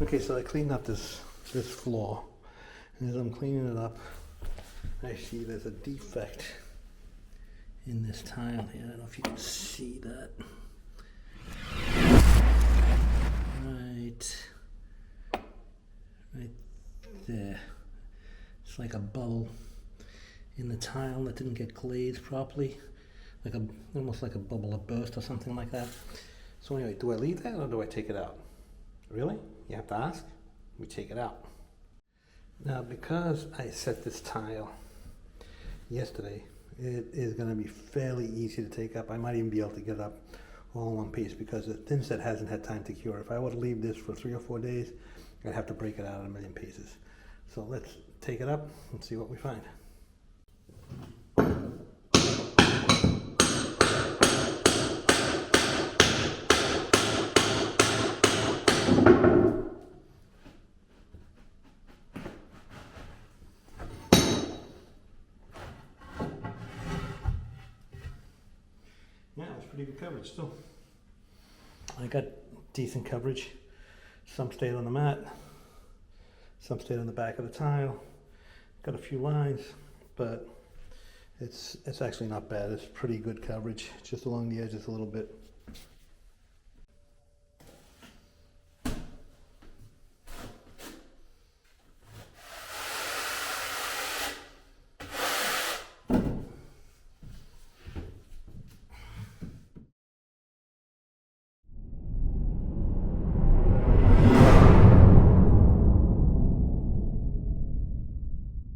Okay, so I cleaned up this floor, and as I'm cleaning it up, I see there's a defect in this tile here. I don't know if you can see that. Right there. It's like a bubble in the tile that didn't get glazed properly, almost like a bubble of burst or something like that. So anyway, do I leave that or do I take it out? Really? You have to ask? We take it out. Now, because I set this tile yesterday, it is going to be fairly easy to take up. I might even be able to get it up all in one piece because the thin set hasn't had time to cure. If I were to leave this for 3 or 4 days, I'd have to break it out in a million pieces. So let's take it up and see what we find. Yeah, it was pretty good coverage still. I got decent coverage. Some stayed on the mat, some stayed on the back of the tile. Got a few lines, but it's actually not bad. It's pretty good coverage, just along the edges a little bit.